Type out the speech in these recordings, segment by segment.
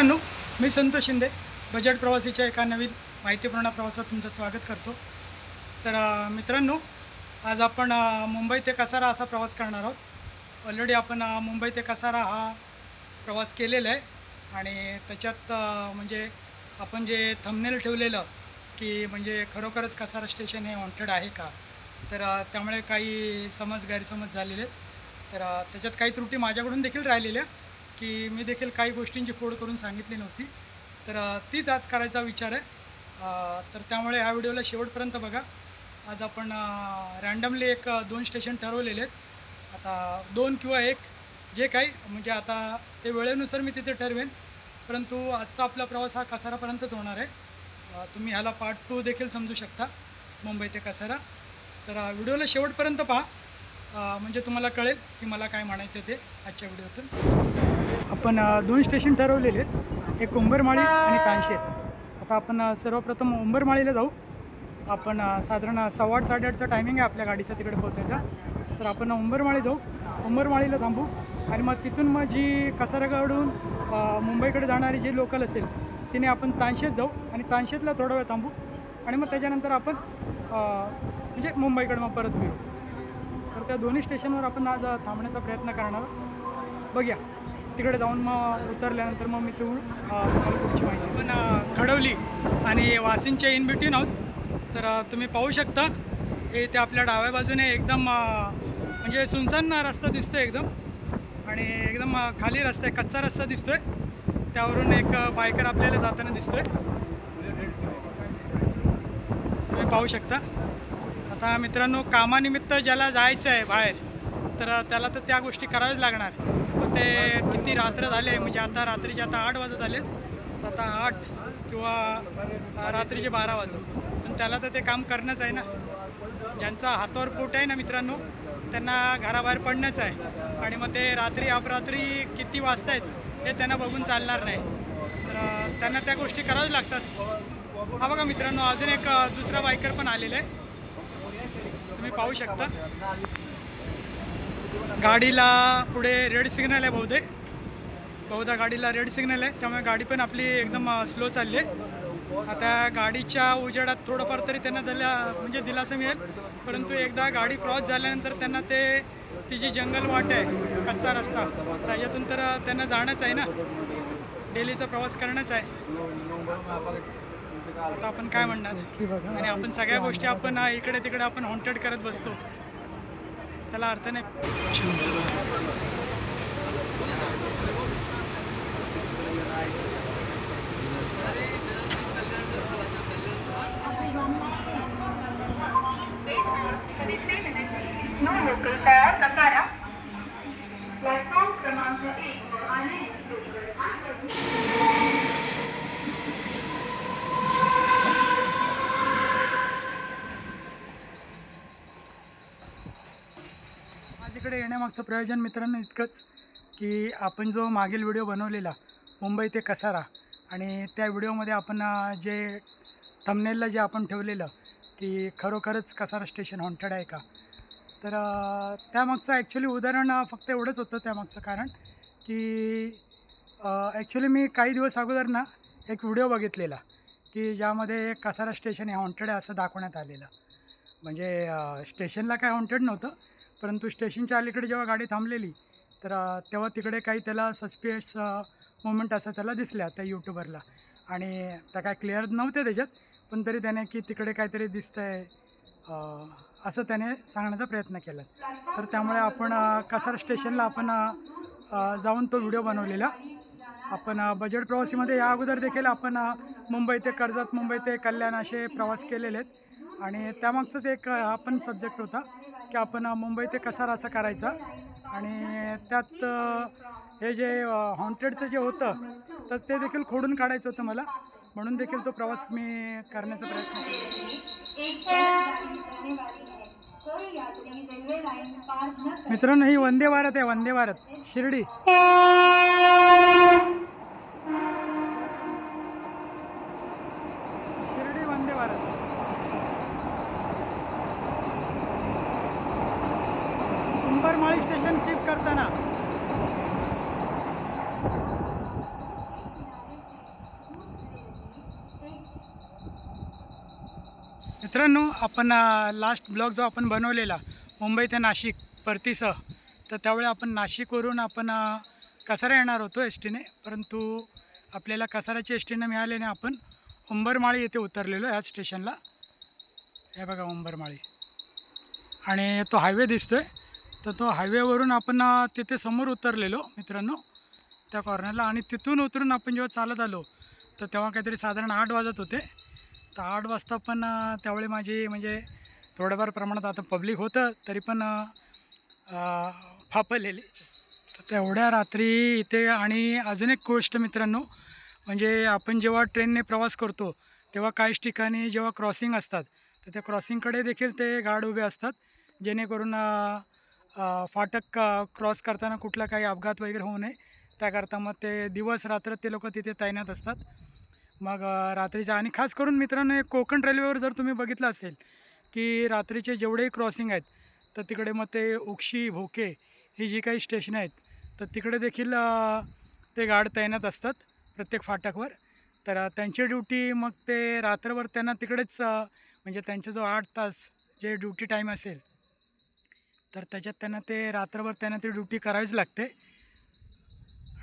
मित्रांनो, मी संतोष शिंदे बजेट प्रवासीच्या एका नवीन माहितीपूर्ण प्रवासात तुमचं स्वागत करतो। तर मित्रांनो, आज आपण मुंबई ते कसारा असा प्रवास करणार आहोत। ऑलरेडी आपण मुंबई ते कसारा हा प्रवास केलेला आहे आणि त्याच्यात म्हणजे आपण जे थंबनेल ठेवलेलं की म्हणजे खरोखरच कसारा स्टेशन हे हॉन्टेड आहे का, तर त्यामुळे काही गैरसमज झालेले आहेत। तर त्याच्यात काही त्रुटी माझ्याकडून देखील राहिलेल्या की मी देखील काही गोष्टींची फोड करून सांगितली नव्हती, तर तीच आज करायचा विचार आहे। तर त्यामुळे ह्या व्हिडिओला शेवटपर्यंत बघा। आज आपण रँडमली एक 2 स्टेशन ठरवलेले आहेत। आता 2 किंवा 1 जे काही म्हणजे आता ते वेळेनुसार मी तिथे ठरवेन, परंतु आजचा आपला प्रवास हा कसारापर्यंतच होणार आहे। तुम्ही ह्याला पार्ट 2 देखील समजू शकता, मुंबई ते कसारा। तर व्हिडिओला शेवटपर्यंत पहा, म्हणजे तुम्हाला कळेल की मला काय म्हणायचं आहे ते आजच्या व्हिडिओतून। आपण 2 स्टेशन ठरवलेले आहेत, एक उंबरमाळी आणि तानशेत। आता आपण सर्वप्रथम उंबरमाळीला जाऊ। आपण साधारण 8:15 8:30चा टायमिंग आहे आपल्या गाडीचा तिकडे पोहोचायचा। तर आपण उंबरमाळी जाऊ, उंबरमाळीला थांबू आणि मग तिथून मग जी कसाराकडून मुंबईकडे जाणारी जी लोकल असेल तिने आपण तानशेत जाऊ आणि तानशेतला थोडा वेळ थांबू आणि मग त्याच्यानंतर आपण म्हणजे मुंबईकडे मग परत येऊ। तर त्या दोन्ही स्टेशनवर आपण आज थांबण्याचा प्रयत्न करणार आहोत। बघूया तिकडे जाऊन मग उतरल्यानंतर मग मी तुम्हाला पुढची माहिती। आपण खडवली आणि वासिंदच्या इन बिटवीन आहोत। तर तुम्ही पाहू शकता हे ते आपल्या डाव्या बाजूने एकदम म्हणजे सुनसान रस्ता दिसतोय एकदम, आणि एकदम खाली रस्ता आहे, कच्चा रस्ता दिसतोय। त्यावरून एक बायकर आपल्याला जाताना दिसतोय, तुम्ही पाहू शकता। आता मित्रांनो, कामानिमित्त ज्याला जायचं आहे बाहेर, तर त्याला तर त्या गोष्टी कराव्याच लागणार। मग ते किती रात्र झाले, म्हणजे आता रात्रीचे 8 वाजत आले, तर आता 8 किंवा रात्रीचे 12 वाजू, पण त्याला तर ते काम करणंच आहे ना। ज्यांचा हातावर पोट आहे ना मित्रांनो, त्यांना घराबाहेर पडणंच आहे, आणि मग ते रात्री अपरात्री किती वाजता आहेत हे त्यांना बघून चालणार नाही, तर त्यांना त्या गोष्टी कराव्याच लागतात। हा बघा मित्रांनो, अजून एक दुसरा बायकर पण आलेला आहे, तुम्ही पाहू शकता। गाडीला पुढे रेड सिग्नल आहे, बहुधा गाडीला रेड सिग्नल आहे, त्यामुळे गाडी पण आपली एकदम स्लो चालली आहे। आता गाडीच्या उजेडात थोडंफार तरी त्यांना म्हणजे दिलासा मिळेल, परंतु एकदा गाडी क्रॉस झाल्यानंतर त्यांना ती जी जंगल वाट आहे, कच्चा रस्ता, त्याच्यातून तर त्यांना जाणंच आहे ना, डेलीचा प्रवास करणंच आहे। आता आपण काय म्हणणार, आणि आपण सगळ्या गोष्टी आपण इकडे तिकडे आपण हॉन्टेड करत बसतो, त्याला अर्थ नाही। प्लॅटफॉर्म क्रमांक 1 वर आले आज इकडे येण्यामागचं प्रयोजन मित्रांनो इतकंच की आपण जो मागील व्हिडिओ बनवलेला मुंबई ते कसारा, आणि त्या व्हिडिओमध्ये आपण जे थंबनेलला जे आपण ठेवलेलं की खरोखरच कसारा स्टेशन हॉन्टेड आहे का, तर त्यामागचं ॲक्च्युली उदाहरण फक्त एवढंच होतं। त्यामागचं कारण की ॲक्च्युली मी काही दिवस अगोदर ना एक व्हिडिओ बघितलेला की ज्यामध्ये कसारा स्टेशन हे हॉन्टेड आहे असं दाखवण्यात आलेलं। म्हणजे स्टेशनला काय हॉन्टेड नव्हतं, परंतु स्टेशनच्या अलीकडे जेव्हा गाडी थांबलेली तर तेव्हा तिकडे काही त्याला सस्पिशियस मोमेंट असं त्याला दिसल्या त्या यूट्यूबरला, आणि त्या काय क्लिअर नव्हत्या त्याच्यात, पण तरी त्याने की तिकडे काहीतरी दिसतं आहे असं त्याने सांगण्याचा प्रयत्न केला। तर त्यामुळे आपण कसारा स्टेशनला आपण जाऊन तो व्हिडिओ बनवलेला। आपण बजेट प्रवासीमध्ये या अगोदर देखील आपण मुंबई ते कर्जत, मुंबई ते कल्याण असे प्रवास केलेले आहेत, आणि त्यामागचंच एक आपण सब्जेक्ट होता की आपण मुंबई ते कसारा असं करायचा, आणि त्यात हे जे हॉन्टेडचं जे होतं तर ते देखील खोडून काढायचं होतं मला, म्हणून देखील तो प्रवास मी करण्याचा प्रयत्न केला। मित्रांनो, ही वंदे भारत आहे, वंदे भारत शिर्डी। शिर्डी वंदे भारत। उंबरमाळी स्टेशन कीप करताना मित्रांनो, आपण लास्ट ब्लॉग जो आपण बनवलेला मुंबई ते नाशिक परतीसह, तर त्यावेळी आपण नाशिकवरून आपण कसारा येणार होतो एस टीने, परंतु आपल्याला कसाराची एस टीने मिळाल्याने आपण उंबरमाळी येथे उतरलेलो ह्याच स्टेशनला. हे बघा उंबरमाळी, आणि तो हायवे दिसतो आहे. तर तो हायवेवरून आपण तिथे समोर उतरलेलो मित्रांनो त्या कॉर्नरला, आणि तिथून उतरून आपण जेव्हा चालत आलो तर तेव्हा काहीतरी साधारण 8 वाजत होते. तर 8 वाजता पण त्यावेळी माझी म्हणजे थोड्याफार प्रमाणात आता पब्लिक होतं तरी पण फापलेली. तर तेवढ्या रात्री इथे. आणि अजून एक गोष्ट मित्रांनो, म्हणजे आपण जेव्हा ट्रेनने प्रवास करतो तेव्हा काहीच ठिकाणी जेव्हा क्रॉसिंग असतात तर त्या क्रॉसिंगकडे देखील ते गार्ड उभे असतात, जेणेकरून फाटक क्रॉस करताना कुठला काही अपघात वगैरे होऊ नये त्याकरता. मग ते दिवस रात्र ते लोक तिथे तैनात असतात. मग रात्रीचं, आणि खास करून मित्रांनो एक कोकण रेल्वेवर जर तुम्ही बघितलं असेल की रात्रीचे जेवढेही क्रॉसिंग आहेत तर तिकडे मग ते उक्षी, भोके ही जी काही स्टेशन आहेत तर तिकडे देखील ते गार्ड तैनात असतात प्रत्येक फाटकवर. तर त्यांची ड्युटी मग ते रात्रभर त्यांना तिकडेच म्हणजे त्यांचा जो 8 तास जे ड्युटी टाईम असेल तर त्याच्यात त्यांना ते रात्रभर त्यांना ती ड्युटी करावीच लागते.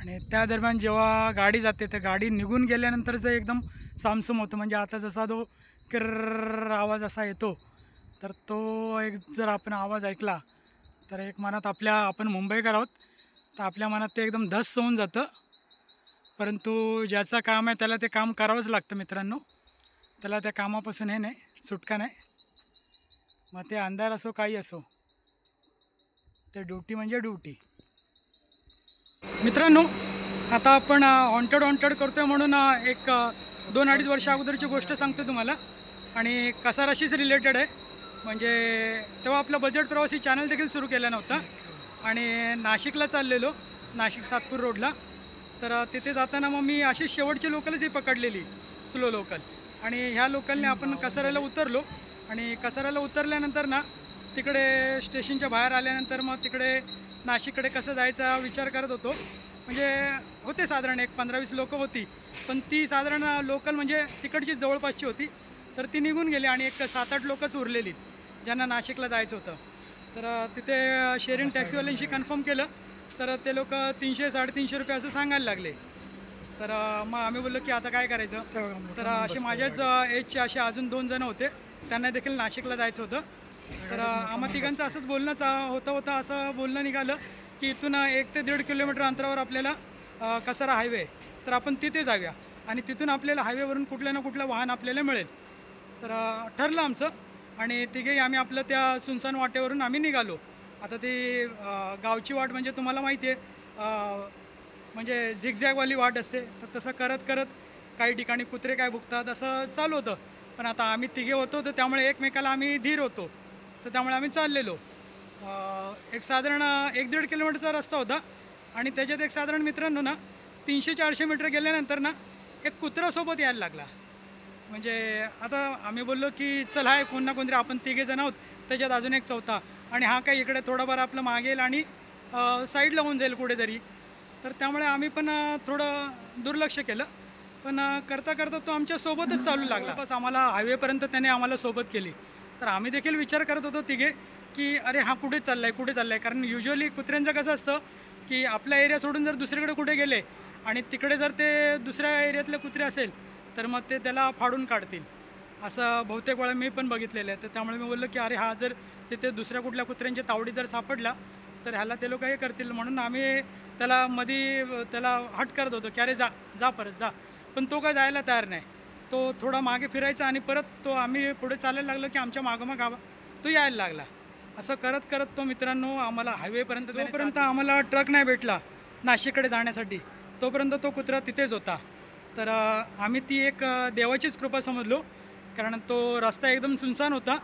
आणि त्या दरम्यान जेव्हा गाडी जाते तर गाडी निघून गेल्यानंतरचं एकदम सामसूम होतं. म्हणजे आता जसा तो किर्र आवाज असा येतो तर तो एक जर आपण आवाज ऐकला तर एक मनात आपण मुंबईकर आहोत तर आपल्या मनात ते एकदम धस्स होऊन जातं. परंतु ज्याचं काम आहे त्याला ते काम करावंच लागतं मित्रांनो. त्याला त्या कामापासून हे नाही, सुटका नाही. मग ते अंधार असो काही असो, ते ड्युटी म्हणजे ड्युटी. मित्रांनो, आता आपण हॉन्टेड करतो आहे म्हणून एक 2-2.5 वर्षा अगोदरची गोष्ट सांगतो तुम्हाला, आणि कसाराशीच रिलेटेड आहे. म्हणजे तेव्हा आपला बजेट प्रवासी चॅनल देखील सुरू केला नव्हता आणि नाशिकला चाललेलो, नाशिक सातपूर रोडला. तर तिथे जाताना मग मी अशी शेवटची लोकलच ही पकडलेली, स्लो लोकल. आणि ह्या लोकलने आपण कसाऱ्याला उतरलो, आणि कसाऱ्याला उतरल्यानंतर ना तिकडे स्टेशनच्या बाहेर आल्यानंतर मग तिकडे नाशिककडे कसं जायचा विचार करत होतो. म्हणजे होते साधारण एक 15-20 लोकं होती, पण ती साधारण लोकल म्हणजे तिकडची जवळपासची होती. तर ती निघून गेली आणि एक 7-8 लोकंच उरलेली ज्यांना नाशिकला जायचं होतं. तर तिथे शेअरिंग टॅक्सीवाल्यांशी कन्फर्म केलं तर ते लोक 300-350 रुपये असं सांगायला लागले. तर मग आम्ही बोललो की आता काय करायचं. तर असे माझ्याच एजचे असे अजून 2 जण होते, त्यांना देखील नाशिकला जायचं होतं. तर आम्हा तिघांचं असंच बोलणंच होतं असं बोलणं निघालं की इथून 1 ते 1.5 किलोमीटर अंतरावर आपल्याला कसारा हायवे आहे, तर आपण तिथे जाऊया आणि तिथून आपल्याला हायवेवरून कुठलं ना कुठलं वाहन आपल्याला मिळेल. तर ठरलं आमचं, आणि तिघेही आम्ही आपलं त्या सुनसान वाटेवरून आम्ही निघालो. आता ती गावची वाट म्हणजे तुम्हाला माहिती आहे, म्हणजे झिगझॅगवाली वाट असते. तर तसं करत करत काही ठिकाणी कुत्रे काय भुकतात असं चालू होतं. पण आता आम्ही तिघे होतो तर त्यामुळे एकमेकाला आम्ही धीर होतो, तर त्यामुळे आम्ही चाललेलो. एक साधारण 1-1.5 किलोमीटरचा रस्ता होता, आणि त्याच्यात एक साधारण मित्रांनो ना 300-400 मीटर गेल्यानंतर ना एक कुत्र्यासोबत यायला लागला. म्हणजे आता आम्ही बोललो की चल हाय कोण ना कोणतरी, आपण तिघे जण आहोत, त्याच्यात अजून एक चौथा, आणि हा काही इकडे थोडंफार आपलं मागे येईल आणि साईडला होऊन जाईल कुठेतरी. तर त्यामुळे आम्ही पण थोडं दुर्लक्ष केलं, पण करता करता तो आमच्यासोबतच चालू लागला. बस आम्हाला हायवेपर्यंत त्याने आम्हाला सोबत केली. तर आम्ही देखील विचार करत होतो तिघे की अरे हा कुठे चालला आहे. कारण युजली कुत्र्यांचं कसं असतं की आपला एरिया सोडून जर दुसरीकडे कुठे गेले आणि तिकडे जर ते दुसऱ्या एरियातले कुत्रे असेल तर मग ते त्याला फाडून काढतील, असं बहुतेक वेळा मी पण बघितलेलं आहे. तर त्यामुळे मी बोललो की अरे हा जर तिथे दुसऱ्या कुठल्या कुत्र्यांची तावडी जर सापडला तर ह्याला ते लोक हे करतील. म्हणून आम्ही त्याला हट करत होतो की अरे जा परत जा. पण तो काय जायला तयार नाही. तो थोडा मागे फिरायचा आणि परत तो आम्ही पुढे चालायला लागलो की आमच्या मागोमाग तो यायला लागला. असं करत करत तो मित्रांनो आम्हाला हायवेपर्यंत, जोपर्यंत आम्हाला ट्रक नाही भेटला नाशिककडे जाण्यासाठी तोपर्यंत तो कुत्रा तिथेच होता. तर आम्ही ती एक देवाचीच कृपा समजलो, कारण तो रस्ता एकदम सुनसान होता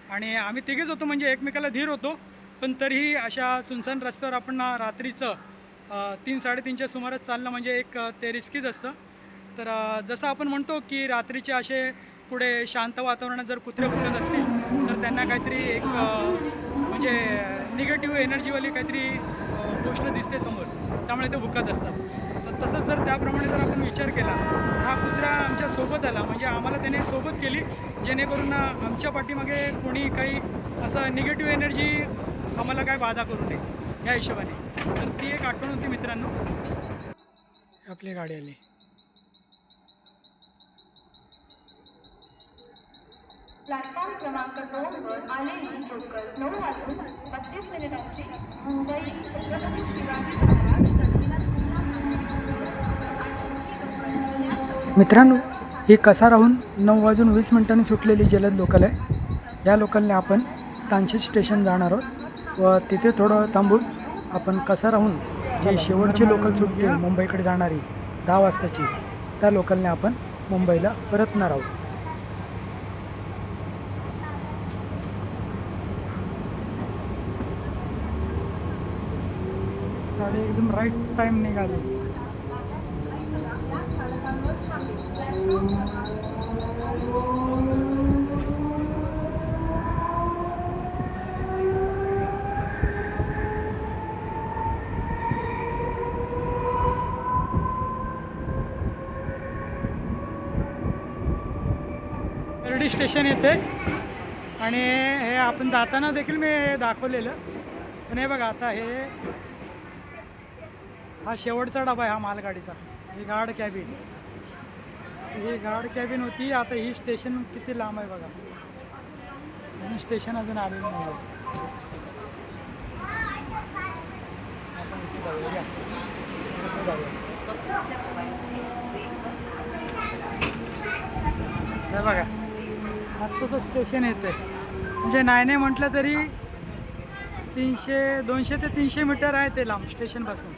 आणि आम्ही तिघेच होतो, म्हणजे एकमेकाला धीर होतो. पण तरीही अशा सुनसान रस्त्यावर आपण रात्रीचं 3-3:30च्या सुमारास चालणं म्हणजे एक ते रिस्कीच असतं. तर जसं आपण म्हणतो की रात्रीचे असे पुढे शांत वातावरणात जर कुत्रे भुकत असतील तर त्यांना काहीतरी एक म्हणजे निगेटिव्ह एनर्जीवाली काहीतरी गोष्ट दिसते समोर, त्यामुळे ते भुकत असतात. तर तसंच जर त्याप्रमाणे जर आपण विचार केला तर हा कुत्रा आमच्या सोबत आला, म्हणजे आम्हाला त्याने सोबत केली, जेणेकरून आमच्या पाठीमागे कोणी काही असं निगेटिव्ह एनर्जी आम्हाला काय बाधा करू नये या हिशोबाने. तर ती एक आठवण होती मित्रांनो. आपली गाडी आली. प्लॅटफॉर्म क्रमांक 2 वर आलेली लोकल 9:32 मुंबई छत्रपती शिवाजी महाराज टर्मिनस मित्रांनो, ही कसाराहून 9:20 सुटलेली जलद लोकल आहे. या लोकलने आपण तानशेत स्टेशन जाणार आहोत व तिथे थोडं थांबून आपण कसाराहून जी शेवटची लोकल सुटते मुंबईकडे जाणारी 10 वाजताची, त्या लोकलने आपण मुंबईला परतणार आहोत. गाडी एकदम राईट टाईम निघाली. शिर्डी स्टेशन येते आणि हे आपण जाताना देखील मी दाखवलेलं. पण हे बघा, आता हा शेवटचा डबा आहे हा मालगाडीचा. ही गार्ड कॅबिन, ही गार्ड कॅबिन होती. आता ही स्टेशन किती लांब आहे बघा, आणि स्टेशन अजून आलेलं नाही आहे. आपण इथे जाऊया, इथे जाऊया. हे बघा, आत्ता तो स्टेशन येतं आहे, म्हणजे नाही म्हटलं तरी 200 ते 300 मीटर आहे ते लांब स्टेशनपासून.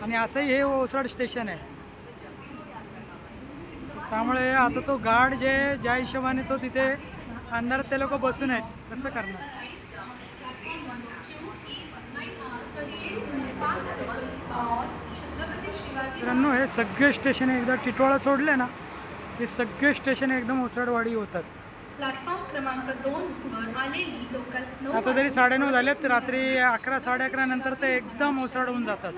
आणि असंही हे ओसाड स्टेशन आहे. त्यामुळे आता तो गार्ड ज्या हिशोबाने तो तिथे अंधारात ते लोक बसून आहेत, कसं करणार. मित्रांनो, हे सगळे स्टेशन एकदा टिटवाळा सोडले ना की सगळे स्टेशन एकदम ओसाडवाडी होतात. प्लॅटफॉर्म क्रमांक 2 वर आलेली लोकल आता तरी 9:30 झालेत, तर रात्री 11, 11:30 नंतर ते एकदम ओसाड होऊन जातात.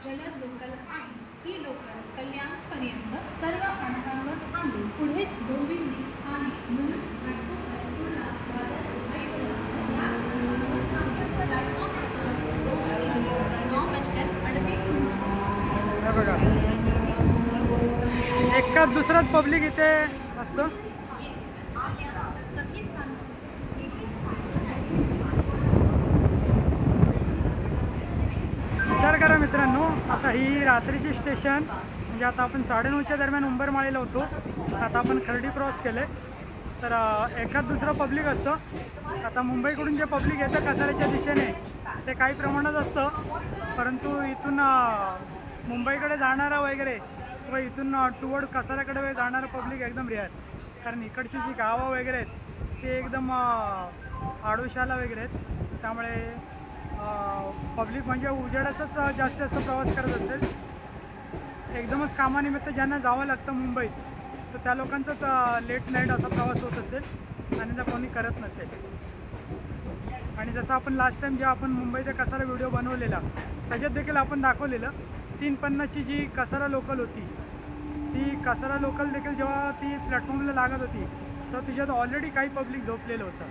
जलद लोकल आहे. ही लोकल कल्याणपर्यंत सर्व स्थानकांवर थांबून पुढे डोंबिवली आणि हे बघा, एकाच दुसराच पब्लिक इथे असतं. विचार करा मित्रांनो, आता ही रात्रीची स्टेशन, म्हणजे आता आपण 9:30च्या दरम्यान उंबरमाळीला होतो. आता आपण खर्डी क्रॉस केले, तर एकाच दुसरं पब्लिक असतं. आता मुंबईकडून जे पब्लिक येतं कसाऱ्याच्या दिशेने ते काही प्रमाणात असतं, परंतु इथून मुंबईकडे जाणारा वगैरे किंवा इथून टुवर्ड कसाऱ्याकडे जाणारं पब्लिक एकदम रेअर. कारण इकडची जी गावं वगैरे आहेत ते एकदम आडोशाला वगैरे आहेत. त्यामुळे पब्लिक म्हणजे उजेडाचाच जास्त प्रवास करत असेल. एकदमच कामानिमित्त ज्यांना जावं लागतं मुंबईत, तर त्या लोकांचाच लेट नाईट असा प्रवास होत असेल आणि त्या कोणी करत नसेल. आणि जसं आपण लास्ट टाईम जेव्हा आपण मुंबई ते कसारा व्हिडिओ बनवलेला, त्याच्यात देखील आपण दाखवलेलं 3:50ची जी कसारा लोकल होती, ती कसारा लोकल देखील जेव्हा ती प्लॅटफॉर्मला लागत होती तर तिच्यात ऑलरेडी काही पब्लिक झोपलेलं होतं.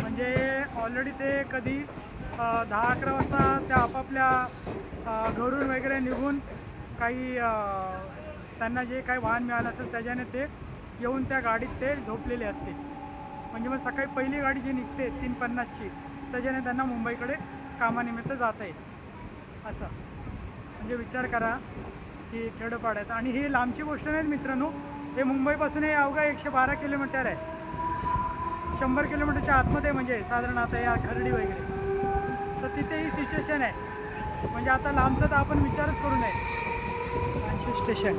म्हणजे ऑलरेडी ते कधी 10-11 वाजता त्या आपापल्या घरून वगैरे निघून काही त्यांना जे काही वाहन मिळालं असेल त्याच्याने ते येऊन त्या गाडीत ते झोपलेले असतील. म्हणजे मग सकाळी पहिली गाडी जी निघते 3:50ची, त्याच्याने त्यांना मुंबईकडे कामानिमित्त जाता येईल असं. म्हणजे विचार करा की खेडोपाड्यात. आणि ही लांबची गोष्ट नाही मित्रांनो, हे मुंबईपासून हे अवघा 112 किलोमीटर आहे. 100 किलोमीटरच्या आतमध्ये, म्हणजे साधारण आता या खर्डी वगैरे, तर तिथे ही सिच्युएशन आहे. म्हणजे आता लांबचा तर आपण विचारच करू नये. तानशेत स्टेशन,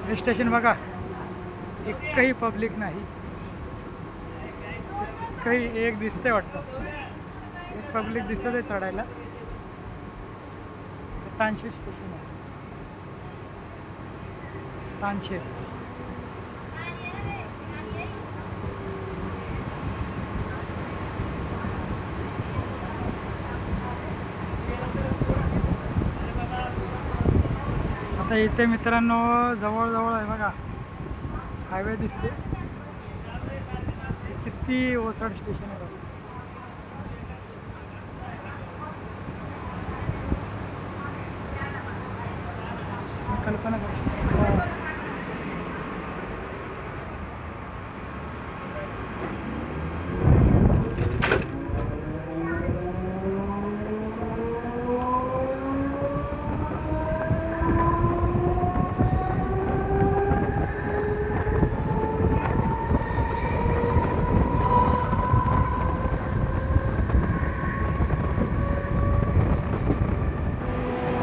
हे स्टेशन बघा, एकही पब्लिक नाही. काही एक दिसते वाटतं, एक पब्लिक दिसत आहे चढायला. तानशेत स्टेशन आहे, तानशेत. तर इथे मित्रांनो जवळजवळ आहे बघा हायवे दिसते. किती ओसाड स्टेशन आहे बघा. कल्पना करू शकतो.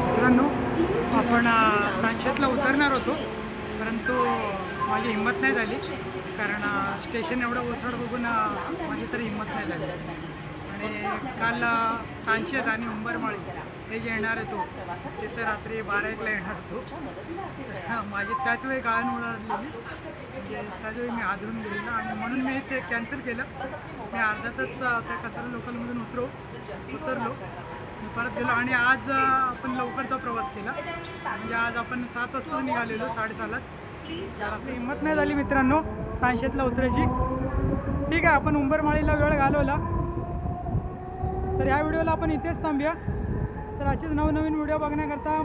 मित्रांनो आपण तानशेतला उतरणार होतो, परंतु माझी हिंमत नाही झाली, कारण स्टेशन एवढं ओसड बघून माझी तरी हिंमत नाही झाली. आणि काल तानशेत आणि उंबरमाळी हे जे येणार आहे तो ते तर रात्री 12-1ला येणार होतो. माझी त्याच वेळी गाळण उडालेली, म्हणजे त्याच वेळी मी हादरून गेलेलो आणि म्हणून मी ते कॅन्सल केलं. मी अर्ध्यातच त्या कसारा लोकलमधून उतरलो, मी परत गेलो आणि आज आपण लवकरचा प्रवास केला. म्हणजे आज आपण 7 वाजता निघालेलो, 6:30लाच. तर आपली हिंमत नाही झाली मित्रांनो तानशेतला उतरायची. ठीक आहे, आपण उंबरमाळीला वेळ घालवला. तर ह्या व्हिडिओला आपण इथेच थांबूया. तर असेच नवनवीन व्हिडिओ बघण्याकरता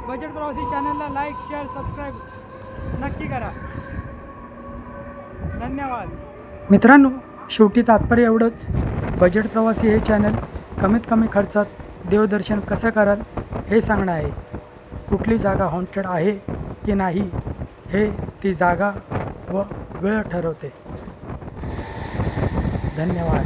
बजेट प्रवासी चॅनलला लाईक, शेअर, सबस्क्राईब नक्की करा. धन्यवाद मित्रांनो. शेवटी तात्पर्य एवढंच, बजेट प्रवासी हे चॅनल कमीत कमी खर्चात देवदर्शन कसं कराल हे सांगणं आहे. कुठली जागा हॉन्टेड आहे की नाही हे ती जागा व वेळ ठरवते. धन्यवाद.